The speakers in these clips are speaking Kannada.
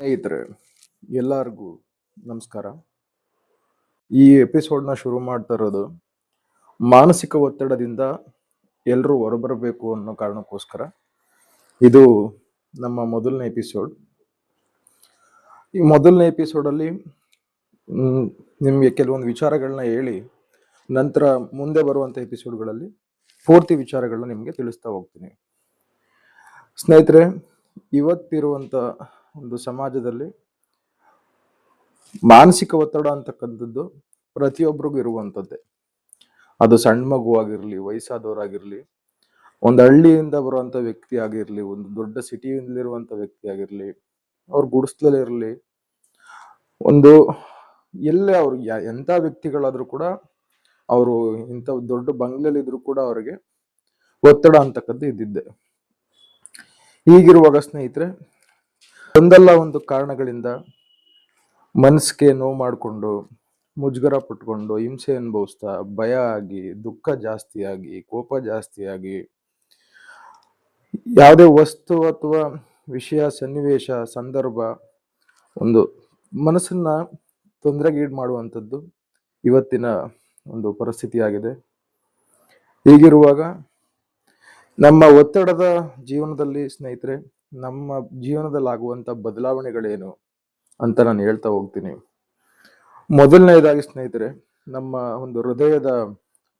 ಸ್ನೇಹಿತರೆ, ಎಲ್ಲರಿಗೂ ನಮಸ್ಕಾರ. ಈ ಎಪಿಸೋಡ್ನ ಶುರು ಮಾಡ್ತಾ ಇರೋದು ಮಾನಸಿಕ ಒತ್ತಡದಿಂದ ಎಲ್ಲರೂ ಹೊರಬರಬೇಕು ಅನ್ನೋ ಕಾರಣಕ್ಕೋಸ್ಕರ. ಇದು ನಮ್ಮ ಮೊದಲನೇ ಎಪಿಸೋಡ್. ಈ ಮೊದಲನೇ ಎಪಿಸೋಡಲ್ಲಿ ನಿಮಗೆ ಕೆಲವೊಂದು ವಿಚಾರಗಳನ್ನ ಹೇಳಿ ನಂತರ ಮುಂದೆ ಬರುವಂಥ ಎಪಿಸೋಡ್ಗಳಲ್ಲಿ ಪೂರ್ತಿ ವಿಚಾರಗಳನ್ನ ನಿಮಗೆ ತಿಳಿಸ್ತಾ ಹೋಗ್ತೀನಿ. ಸ್ನೇಹಿತರೆ, ಇವತ್ತಿರುವಂಥ ಒಂದು ಸಮಾಜದಲ್ಲಿ ಮಾನಸಿಕ ಒತ್ತಡ ಅಂತಕ್ಕಂಥದ್ದು ಪ್ರತಿಯೊಬ್ಬರಿಗೂ ಇರುವಂಥದ್ದೇ. ಅದು ಸಣ್ಣ ಮಗು ಆಗಿರಲಿ, ವಯಸ್ಸಾದವರಾಗಿರ್ಲಿ, ಒಂದು ಹಳ್ಳಿಯಿಂದ ಬರುವಂಥ ವ್ಯಕ್ತಿ ಆಗಿರಲಿ, ಒಂದು ದೊಡ್ಡ ಸಿಟಿಯಲ್ಲಿರುವಂಥ ವ್ಯಕ್ತಿ ಆಗಿರಲಿ, ಅವ್ರ ಗುಡಿಸ್ಲಲ್ಲಿರಲಿ, ಒಂದು ಎಲ್ಲೇ ಅವ್ರು ಎಂಥ ವ್ಯಕ್ತಿಗಳಾದ್ರೂ ಕೂಡ ಅವರು ಇಂಥ ದೊಡ್ಡ ಬಂಗ್ಲೆಲಿದ್ರು ಕೂಡ ಅವರಿಗೆ ಒತ್ತಡ ಅಂತಕ್ಕದ್ದು ಇದ್ದಿದ್ದೆ. ಹೀಗಿರುವಾಗ ಸ್ನೇಹಿತರೆ, ಒಂದಲ್ಲ ಒಂದು ಕಾರಣಗಳಿಂದ ಮನಸ್ಸಿಗೆ ನೋವು ಮಾಡಿಕೊಂಡು, ಮುಜುಗರ ಪಟ್ಕೊಂಡು, ಹಿಂಸೆ ಅನುಭವಿಸ್ತಾ, ಭಯ ಆಗಿ, ದುಃಖ ಜಾಸ್ತಿ ಆಗಿ, ಕೋಪ ಜಾಸ್ತಿ ಆಗಿ, ಯಾವುದೇ ವಸ್ತು ಅಥವಾ ವಿಷಯ, ಸನ್ನಿವೇಶ, ಸಂದರ್ಭ ಒಂದು ಮನಸ್ಸನ್ನ ತೊಂದರೆಗೀಡು ಮಾಡುವಂಥದ್ದು ಇವತ್ತಿನ ಒಂದು ಪರಿಸ್ಥಿತಿ ಆಗಿದೆ. ಹೀಗಿರುವಾಗ ನಮ್ಮ ಒತ್ತಡದ ಜೀವನದಲ್ಲಿ ಸ್ನೇಹಿತರೆ, ನಮ್ಮ ಜೀವನದಲ್ಲಿ ಆಗುವಂಥ ಬದಲಾವಣೆಗಳೇನು ಅಂತ ನಾನು ಹೇಳ್ತಾ ಹೋಗ್ತೀನಿ. ಮೊದಲನೇದಾಗಿ ಸ್ನೇಹಿತರೆ, ನಮ್ಮ ಒಂದು ಹೃದಯದ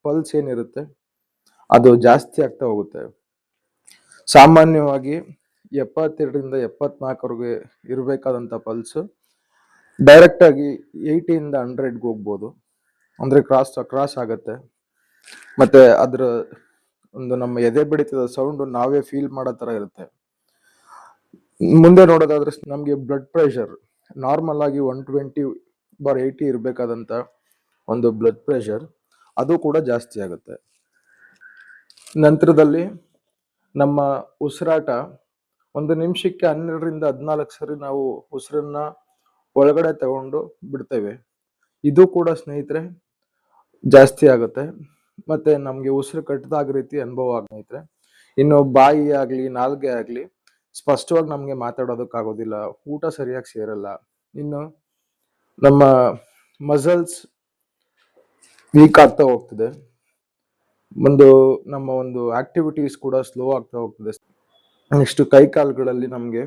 ಪಲ್ಸ್ ಏನಿರುತ್ತೆ ಅದು ಜಾಸ್ತಿ ಆಗ್ತಾ ಹೋಗುತ್ತೆ. ಸಾಮಾನ್ಯವಾಗಿ 72ರಿಂದ 74ವರೆಗೆ ಇರಬೇಕಾದಂಥ ಪಲ್ಸ್ ಡೈರೆಕ್ಟ್ ಆಗಿ 80ಯಿಂದ 100ಗೆ ಹೋಗ್ಬೋದು. ಅಂದ್ರೆ ಕ್ರಾಸ್ ಆಗತ್ತೆ. ಮತ್ತೆ ಅದ್ರ ಒಂದು ನಮ್ಮ ಎದೆ ಬಡಿತದ ಸೌಂಡ್ ನಾವೇ ಫೀಲ್ ಮಾಡೋ ತರ ಇರುತ್ತೆ. ಮುಂದೆ ನೋಡೋದಾದ್ರೆ ನಮ್ಗೆ ಬ್ಲಡ್ ಪ್ರೆಷರ್ ನಾರ್ಮಲ್ ಆಗಿ 120/80 ಇರಬೇಕಾದಂತ ಒಂದು ಬ್ಲಡ್ ಪ್ರೆಷರ್ ಅದು ಕೂಡ ಜಾಸ್ತಿ ಆಗುತ್ತೆ. ನಂತರದಲ್ಲಿ ನಮ್ಮ ಉಸಿರಾಟ ಒಂದು ನಿಮಿಷಕ್ಕೆ 12ರಿಂದ 14 ಸರಿ ನಾವು ಉಸಿರನ್ನ ಒಳಗಡೆ ತಗೊಂಡು ಬಿಡ್ತೇವೆ. ಇದು ಕೂಡ ಸ್ನೇಹಿತರೆ ಜಾಸ್ತಿ ಆಗುತ್ತೆ. ಮತ್ತೆ ನಮ್ಗೆ ಉಸಿರು ಕಟ್ಟದಾಗ ರೀತಿ ಅನುಭವ ಆಗೈತೆ. ಇನ್ನು ಬಾಯಿ ಆಗ್ಲಿ, ನಾಲ್ಗೆ ಆಗ್ಲಿ ಸ್ಪಷ್ಟವಾಗಿ ನಮ್ಗೆ ಮಾತಾಡೋದಕ್ಕಾಗೋದಿಲ್ಲ. ಊಟ ಸರಿಯಾಗಿ ಸೇರಲ್ಲ. ಇನ್ನು ನಮ್ಮ ಮಸಲ್ಸ್ ವೀಕ್ ಆಗ್ತಾ ಹೋಗ್ತದೆ. ನಮ್ಮ ಒಂದು ಆಕ್ಟಿವಿಟೀಸ್ ಕೂಡ ಸ್ಲೋ ಆಗ್ತಾ ಹೋಗ್ತದೆ. ನೆಕ್ಸ್ಟ್ ಕೈ ಕಾಲುಗಳಲ್ಲಿ ನಮ್ಗೆ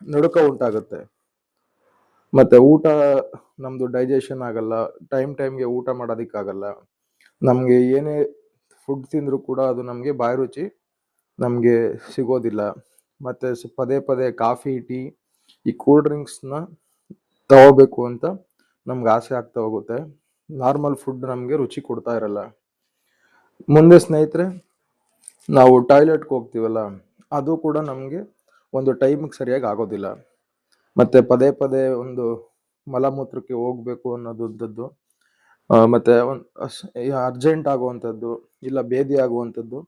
ನಡುಕ ಉಂಟಾಗುತ್ತೆ. ಮತ್ತೆ ಊಟ ನಮ್ದು ಡೈಜೆಷನ್ ಆಗಲ್ಲ. ಟೈಮ್ಗೆ ಊಟ ಮಾಡೋದಕ್ಕಾಗಲ್ಲ. ನಮ್ಗೆ ಏನೇ ಫುಡ್ ತಿಂದ್ರು ಕೂಡ ಅದು ನಮ್ಗೆ ಬಾಯಿ ರುಚಿ ನಮ್ಗೆ ಸಿಗೋದಿಲ್ಲ. ಮತ್ತೆ ಪದೇ ಕಾಫಿ, ಟೀ, ಈ ಕೂಲ್ ಡ್ರಿಂಕ್ಸ್ನ ತಗೋಬೇಕು ಅಂತ ನಮ್ಗೆ ಆಸೆ ಆಗ್ತಾ ಹೋಗುತ್ತೆ. ನಾರ್ಮಲ್ ಫುಡ್ ನಮ್ಗೆ ರುಚಿ ಕೊಡ್ತಾ ಇರಲ್ಲ. ಮುಂದೆ ಸ್ನೇಹಿತರೆ, ನಾವು ಟಾಯ್ಲೆಟ್ಗೆ ಹೋಗ್ತೀವಲ್ಲ, ಅದು ಕೂಡ ನಮ್ಗೆ ಒಂದು ಟೈಮಿಗೆ ಸರಿಯಾಗಿ ಆಗೋದಿಲ್ಲ. ಮತ್ತೆ ಪದೇ ಒಂದು ಮಲಮೂತ್ರಕ್ಕೆ ಹೋಗ್ಬೇಕು ಅನ್ನೋದು ಮತ್ತೆ ಅರ್ಜೆಂಟ್ ಆಗುವಂಥದ್ದು, ಇಲ್ಲ ಬೇದಿ ಆಗುವಂಥದ್ದು,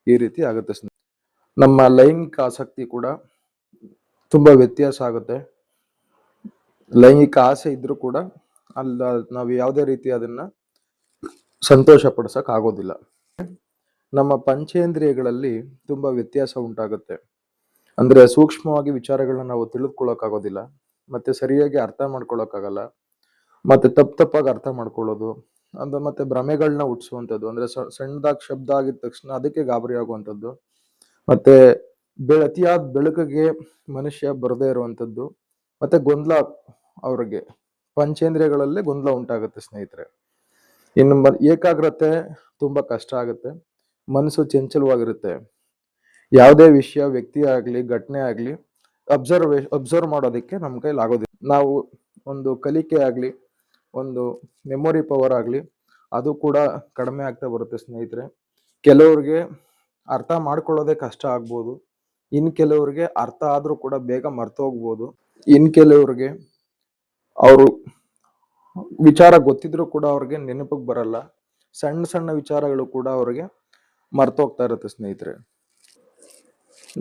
ಈ ರೀತಿ ಆಗುತ್ತೆ. ನಮ್ಮ ಲೈಂಗಿಕ ಆಸಕ್ತಿ ಕೂಡ ತುಂಬಾ ವ್ಯತ್ಯಾಸ ಆಗುತ್ತೆ. ಲೈಂಗಿಕ ಆಸೆ ಇದ್ರೂ ಕೂಡ ನಾವು ಯಾವುದೇ ರೀತಿ ಅದನ್ನ ಸಂತೋಷ ಪಡಿಸಕ್ ಆಗೋದಿಲ್ಲ. ನಮ್ಮ ಪಂಚೇಂದ್ರಿಯಗಳಲ್ಲಿ ತುಂಬಾ ವ್ಯತ್ಯಾಸ ಉಂಟಾಗುತ್ತೆ. ಅಂದ್ರೆ ಸೂಕ್ಷ್ಮವಾಗಿ ವಿಚಾರಗಳನ್ನ ನಾವು ತಿಳಿದುಕೊಳ್ಳೋಕ್ಕಾಗೋದಿಲ್ಲ. ಮತ್ತೆ ಸರಿಯಾಗಿ ಅರ್ಥ ಮಾಡ್ಕೊಳ್ಳೋಕ್ಕಾಗಲ್ಲ. ಮತ್ತೆ ತಪ್ಪಾಗಿ ಅರ್ಥ ಮಾಡ್ಕೊಳ್ಳೋದು, ಮತ್ತೆ ಭ್ರಮೆಗಳನ್ನ ಹುಟ್ಟಿಸುವಂಥದ್ದು. ಅಂದ್ರೆ ಸಣ್ಣದಾಗಿ ಶಬ್ದ ಆಗಿದ ತಕ್ಷಣ ಅದಕ್ಕೆ ಗಾಬರಿ ಆಗುವಂಥದ್ದು. ಮತ್ತೆ ಅತಿಯಾದ ಬೆಳಕಿಗೆ ಮನುಷ್ಯ ಬರದೇ ಇರುವಂಥದ್ದು. ಮತ್ತೆ ಗೊಂದಲ, ಅವ್ರಿಗೆ ಪಂಚೇಂದ್ರಿಯಗಳಲ್ಲೇ ಗೊಂದಲ ಉಂಟಾಗುತ್ತೆ ಸ್ನೇಹಿತರೆ. ಇನ್ನು ಏಕಾಗ್ರತೆ ತುಂಬಾ ಕಷ್ಟ ಆಗುತ್ತೆ. ಮನಸ್ಸು ಚಂಚಲವಾಗಿರುತ್ತೆ. ಯಾವುದೇ ವಿಷಯ, ವ್ಯಕ್ತಿ ಆಗ್ಲಿ, ಘಟನೆ ಆಗ್ಲಿ ಅಬ್ಸರ್ವ್ ಮಾಡೋದಕ್ಕೆ ನಮ್ಮ ಕೈಲಿ ಆಗೋದಿಲ್ಲ. ನಾವು ಒಂದು ಕಲಿಕೆ ಆಗ್ಲಿ, ಒಂದು ಮೆಮೊರಿ ಪವರ್ ಆಗ್ಲಿ, ಅದು ಕೂಡ ಕಡಿಮೆ ಆಗ್ತಾ ಬರುತ್ತೆ ಸ್ನೇಹಿತರೆ. ಕೆಲವ್ರಿಗೆ ಅರ್ಥ ಮಾಡ್ಕೊಳ್ಳೋದೇ ಕಷ್ಟ ಆಗ್ಬೋದು. ಇನ್ ಕೆಲವ್ರಿಗೆ ಅರ್ಥ ಆದ್ರೂ ಕೂಡ ಬೇಗ ಮರ್ತೋಗ್ಬೋದು. ಇನ್ ಕೆಲವ್ರಿಗೆ ಅವರು ವಿಚಾರ ಗೊತ್ತಿದ್ರು ಕೂಡ ಅವ್ರಿಗೆ ನೆನಪಿಗೆ ಬರಲ್ಲ. ಸಣ್ಣ ವಿಚಾರಗಳು ಕೂಡ ಅವ್ರಿಗೆ ಮರ್ತೋಗ್ತಾ ಇರುತ್ತೆ ಸ್ನೇಹಿತರೆ.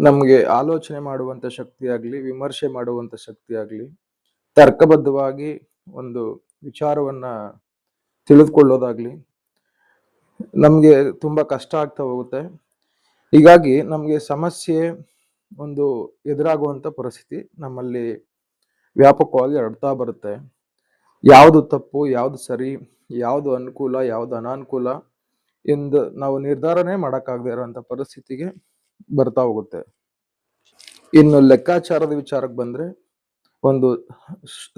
ನಮ್ಗೆ ಆಲೋಚನೆ ಮಾಡುವಂತ ಶಕ್ತಿ ಆಗ್ಲಿ, ವಿಮರ್ಶೆ ಮಾಡುವಂತ ಶಕ್ತಿ ಆಗ್ಲಿ, ತರ್ಕಬದ್ಧವಾಗಿ ಒಂದು ವಿಚಾರವನ್ನ ತಿಳಿದುಕೊಳ್ಳೋದಾಗ್ಲಿ ನಮ್ಗೆ ತುಂಬಾ ಕಷ್ಟ ಆಗ್ತಾ ಹೋಗುತ್ತೆ. ಹೀಗಾಗಿ ನಮ್ಗೆ ಸಮಸ್ಯೆ ಒಂದು ಎದುರಾಗುವಂತ ಪರಿಸ್ಥಿತಿ ನಮ್ಮಲ್ಲಿ ವ್ಯಾಪಕವಾಗಿ ಹರಡ್ತಾ ಬರುತ್ತೆ. ಯಾವುದು ತಪ್ಪು, ಯಾವುದು ಸರಿ, ಯಾವುದು ಅನುಕೂಲ, ಯಾವುದು ಅನಾನುಕೂಲ ಎಂದು ನಾವು ನಿರ್ಧಾರನೇ ಮಾಡಕ್ಕಾಗದೇ ಇರುವಂತ ಪರಿಸ್ಥಿತಿಗೆ ಬರ್ತಾ ಹೋಗುತ್ತೆ. ಇನ್ನು ಲೆಕ್ಕಾಚಾರದ ವಿಚಾರಕ್ಕೆ ಬಂದ್ರೆ, ಒಂದು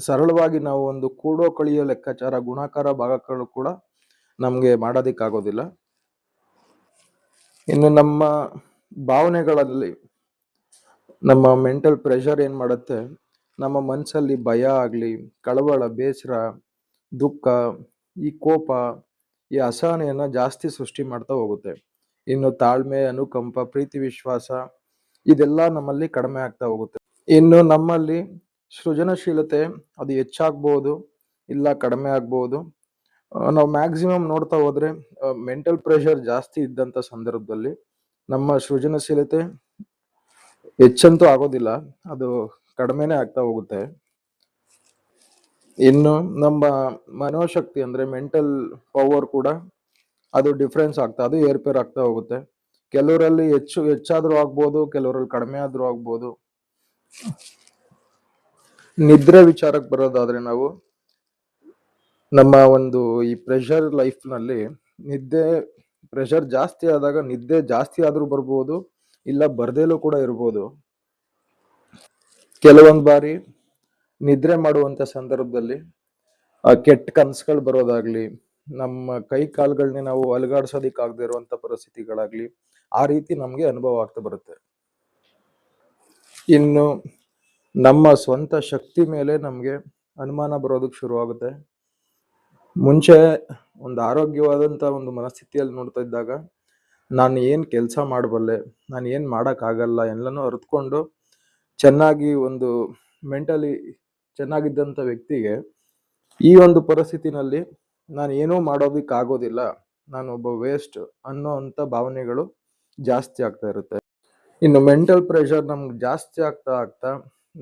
ಸರಳವಾಗಿ ನಾವು ಒಂದು ಕೂಡೋ ಕಳಿಯೋ ಲೆಕ್ಕಾಚಾರ, ಗುಣಾಕಾರ ಭಾಗಾಕಾರಗಳು ಕೂಡ ನಮ್ಗೆ ಮಾಡೋದಿಕ್ಕಾಗೋದಿಲ್ಲ. ಇನ್ನು ನಮ್ಮ ಭಾವನೆಗಳಲ್ಲಿ ನಮ್ಮ ಮೆಂಟಲ್ ಪ್ರೆಷರ್ ಏನ್ ಮಾಡುತ್ತೆ, ನಮ್ಮ ಮನಸ್ಸಲ್ಲಿ ಭಯ ಆಗ್ಲಿ, ಕಳವಳ, ಬೇಸರ, ದುಃಖ, ಈ ಕೋಪ, ಈ ಅಸಹನೆಯನ್ನ ಜಾಸ್ತಿ ಸೃಷ್ಟಿ ಮಾಡ್ತಾ ಹೋಗುತ್ತೆ. ಇನ್ನು ತಾಳ್ಮೆ, ಅನುಕಂಪ, ಪ್ರೀತಿ, ವಿಶ್ವಾಸ ಇದೆಲ್ಲ ನಮ್ಮಲ್ಲಿ ಕಡಿಮೆ ಆಗ್ತಾ ಹೋಗುತ್ತೆ. ಇನ್ನು ನಮ್ಮಲ್ಲಿ ಸೃಜನಶೀಲತೆ ಅದು ಹೆಚ್ಚಾಗ್ಬೋದು, ಇಲ್ಲ ಕಡಿಮೆ ಆಗ್ಬೋದು. ನಾವು ಮ್ಯಾಕ್ಸಿಮಮ್ ನೋಡ್ತಾ ಹೋದ್ರೆ ಮೆಂಟಲ್ ಪ್ರೆಷರ್ ಜಾಸ್ತಿ ಇದ್ದಂತ ಸಂದರ್ಭದಲ್ಲಿ ನಮ್ಮ ಸೃಜನಶೀಲತೆ ಹೆಚ್ಚಂತೂ ಆಗೋದಿಲ್ಲ, ಅದು ಕಡಿಮೆನೇ ಆಗ್ತಾ ಹೋಗುತ್ತೆ. ಇನ್ನು ನಮ್ಮ ಮನೋಶಕ್ತಿ ಅಂದ್ರೆ ಮೆಂಟಲ್ ಪವರ್ ಕೂಡ ಅದು ಡಿಫ್ರೆನ್ಸ್ ಅದು ಏರ್ಪೇರ್ ಆಗ್ತಾ ಹೋಗುತ್ತೆ. ಕೆಲವರಲ್ಲಿ ಹೆಚ್ಚಾದ್ರೂ ಆಗ್ಬೋದು, ಕೆಲವರಲ್ಲಿ ಕಡಿಮೆ ಆದ್ರೂ ಆಗ್ಬೋದು. ನಿದ್ರೆ ವಿಚಾರಕ್ಕೆ ಬರೋದಾದ್ರೆ, ನಾವು ನಮ್ಮ ಒಂದು ಈ ಪ್ರೆಷರ್ ಲೈಫ್ ನಲ್ಲಿ ಪ್ರೆಷರ್ ಜಾಸ್ತಿ ಆದಾಗ ನಿದ್ದೆ ಜಾಸ್ತಿ ಆದ್ರೂ ಬರ್ಬೋದು, ಇಲ್ಲ ಬರ್ದೇಲೂ ಕೂಡ ಇರ್ಬೋದು. ಕೆಲವೊಂದ್ ಬಾರಿ ನಿದ್ರೆ ಮಾಡುವಂತ ಸಂದರ್ಭದಲ್ಲಿ ಕೆಟ್ಟ ಕನಸುಗಳು ಬರೋದಾಗ್ಲಿ, ನಮ್ಮ ಕೈ ಕಾಲುಗಳನ್ನ ನಾವು ಅಲುಗಾಡ್ಸೋದಿಕ್ಕಾಗದೇ ಇರುವಂತ ಪರಿಸ್ಥಿತಿಗಳಾಗ್ಲಿ, ಆ ರೀತಿ ನಮ್ಗೆ ಅನುಭವ ಆಗ್ತಾ ಬರುತ್ತೆ. ಇನ್ನು ನಮ್ಮ ಸ್ವಂತ ಶಕ್ತಿ ಮೇಲೆ ನಮ್ಗೆ ಅನುಮಾನ ಬರೋದಕ್ಕೆ ಶುರುವಾಗುತ್ತೆ. ಮುಂಚೆ ಒಂದು ಆರೋಗ್ಯವಾದಂತ ಒಂದು ಮನಸ್ಥಿತಿಯಲ್ಲಿ ನೋಡ್ತಾ ಇದ್ದಾಗ ನಾನು ಏನ್ ಕೆಲಸ ಮಾಡಬಲ್ಲೆ, ನಾನು ಏನ್ ಮಾಡಕ್ಕಾಗಲ್ಲ ಎಲ್ಲನೂ ಅರಿತುಕೊಂಡು ಚೆನ್ನಾಗಿ ಒಂದು ಮೆಂಟಲಿ ಚೆನ್ನಾಗಿದ್ದಂತ ವ್ಯಕ್ತಿಗೆ ಈ ಒಂದು ಪರಿಸ್ಥಿತಿನಲ್ಲಿ ನಾನು ಏನೂ ಮಾಡೋದಿಕ್ಕಾಗೋದಿಲ್ಲ, ನಾನು ಒಬ್ಬ ವೇಸ್ಟ್ ಅನ್ನೋ ಅಂತ ಭಾವನೆಗಳು ಜಾಸ್ತಿ ಆಗ್ತಾ ಇರುತ್ತೆ. ಇನ್ನು ಮೆಂಟಲ್ ಪ್ರೆಷರ್ ನಮ್ಗೆ ಜಾಸ್ತಿ ಆಗ್ತಾ ಆಗ್ತಾ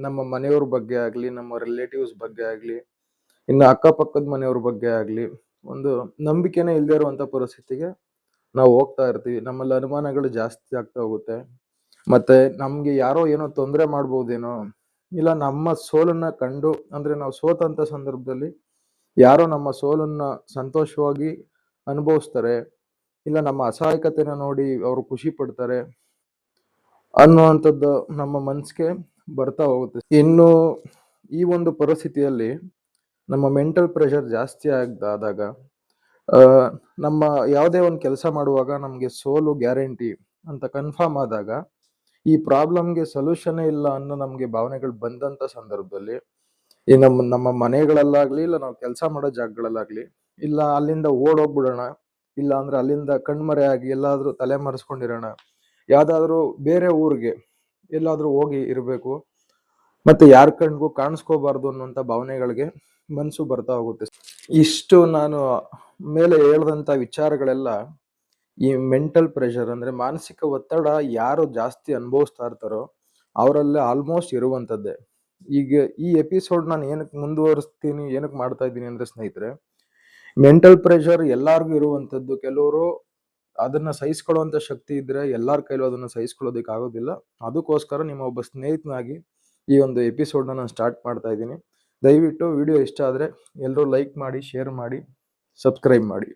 ನಮ್ಮ ಮನೆಯವ್ರ ಬಗ್ಗೆ ಆಗ್ಲಿ, ನಮ್ಮ ರಿಲೇಟಿವ್ಸ್ ಬಗ್ಗೆ ಆಗ್ಲಿ, ಇನ್ನು ಅಕ್ಕಪಕ್ಕದ ಮನೆಯವ್ರ ಬಗ್ಗೆ ಆಗ್ಲಿ, ಒಂದು ನಂಬಿಕೆನೇ ಇಲ್ಲದೆ ಇರುವಂತ ಪರಿಸ್ಥಿತಿಗೆ ನಾವು ಹೋಗ್ತಾ ಇರ್ತೀವಿ. ನಮ್ಮಲ್ಲಿ ಅನುಮಾನಗಳು ಜಾಸ್ತಿ ಆಗ್ತಾ ಹೋಗುತ್ತೆ. ಮತ್ತೆ ನಮ್ಗೆ ಯಾರೋ ಏನೋ ತೊಂದರೆ ಮಾಡ್ಬೋದೇನೋ, ಇಲ್ಲ ನಮ್ಮ ಸೋಲನ್ನ ಕಂಡು, ಅಂದ್ರೆ ನಾವು ಸೋತಂತ ಸಂದರ್ಭದಲ್ಲಿ ಯಾರೋ ನಮ್ಮ ಸೋಲನ್ನ ಸಂತೋಷವಾಗಿ ಅನುಭವಿಸ್ತಾರೆ, ಇಲ್ಲ ನಮ್ಮ ಅಸಹಾಯಕತೆನ ನೋಡಿ ಅವರು ಖುಷಿ ಪಡ್ತಾರೆ ಅನ್ನುವಂಥದ್ದು ನಮ್ಮ ಮನ್ಸಿಗೆ ಬರ್ತಾ ಹೋಗುತ್ತೆ. ಇನ್ನು ಈ ಒಂದು ಪರಿಸ್ಥಿತಿಯಲ್ಲಿ ನಮ್ಮ ಮೆಂಟಲ್ ಪ್ರೆಷರ್ ಜಾಸ್ತಿ ಆದಾಗ ನಮ್ಮ ಯಾವುದೇ ಒಂದು ಕೆಲಸ ಮಾಡುವಾಗ ನಮ್ಗೆ ಸೋಲು ಗ್ಯಾರಂಟಿ ಅಂತ ಕನ್ಫರ್ಮ್ ಆದಾಗ, ಈ ಪ್ರಾಬ್ಲಮ್ಗೆ ಸೊಲ್ಯೂಷನ್ ಇಲ್ಲ ಅನ್ನೋ ನಮ್ಗೆ ಭಾವನೆಗಳು ಬಂದಂತ ಸಂದರ್ಭದಲ್ಲಿ ಈ ನಮ್ಮ ಮನೆಗಳಲ್ಲಾಗ್ಲಿ, ಇಲ್ಲ ನಾವು ಕೆಲಸ ಮಾಡೋ ಜಾಗಗಳಲ್ಲಾಗ್ಲಿ, ಇಲ್ಲ ಅಲ್ಲಿಂದ ಓಡೋಗ್ಬಿಡೋಣ, ಇಲ್ಲ ಅಂದ್ರೆ ಅಲ್ಲಿಂದ ಕಣ್ಮರೆ ಆಗಿ ಎಲ್ಲಾದ್ರೂ ತಲೆ ಮರೆಸ್ಕೊಂಡಿರೋಣ, ಯಾವ್ದಾದ್ರು ಬೇರೆ ಊರಿಗೆ ಎಲ್ಲಾದ್ರೂ ಹೋಗಿ ಇರ್ಬೇಕು, ಮತ್ತೆ ಯಾರ ಕಣ್ಗೂ ಕಾಣಿಸ್ಕೋಬಾರ್ದು ಅನ್ನುವಂತ ಭಾವನೆಗಳಿಗೆ ಮನ್ಸು ಬರ್ತಾ ಹೋಗುತ್ತೆ. ಇಷ್ಟು ನಾನು ಮೇಲೆ ಹೇಳ್ದಂತ ವಿಚಾರಗಳೆಲ್ಲ ಈ ಮೆಂಟಲ್ ಪ್ರೆಷರ್ ಅಂದ್ರೆ ಮಾನಸಿಕ ಒತ್ತಡ ಯಾರು ಜಾಸ್ತಿ ಅನುಭವಿಸ್ತಾ ಇರ್ತಾರೋ ಅವರಲ್ಲೇ ಆಲ್ಮೋಸ್ಟ್ ಇರುವಂತದ್ದೇ. ಈಗ ಈ ಎಪಿಸೋಡ್ ನಾನು ಏನಕ್ಕೆ ಮುಂದುವರಿಸ್ತೀನಿ, ಏನಕ್ಕೆ ಮಾಡ್ತಾ ಇದ್ದೀನಿ ಅಂದ್ರೆ ಸ್ನೇಹಿತರೆ, ಮೆಂಟಲ್ ಪ್ರೆಷರ್ ಎಲ್ಲಾರ್ಗು ಇರುವಂತದ್ದು. ಕೆಲವರು ಅದನ್ನ ಸಹಿಸ್ಕೊಳ್ಳುವಂತ ಶಕ್ತಿ ಇದ್ರೆ ಎಲ್ಲಾರ ಕೈಲೂ ಅದನ್ನ ಸಹಿಸ್ಕೊಳ್ಳೋದಕ್ಕೆ ಆಗೋದಿಲ್ಲ. ಅದಕ್ಕೋಸ್ಕರ ನಿಮ್ಮ ಒಬ್ಬ ಸ್ನೇಹಿತನಾಗಿ ಈ ಒಂದು ಎಪಿಸೋಡ್ನ ನಾನು ಸ್ಟಾರ್ಟ್ ಮಾಡ್ತಾ ಇದ್ದೀನಿ. ದಯವಿಟ್ಟು ವಿಡಿಯೋ ಇಷ್ಟ ಆದ್ರೆ ಎಲ್ಲರೂ ಲೈಕ್ ಮಾಡಿ, ಶೇರ್ ಮಾಡಿ, ಸಬ್ಸ್ಕ್ರೈಬ್ ಮಾಡಿ.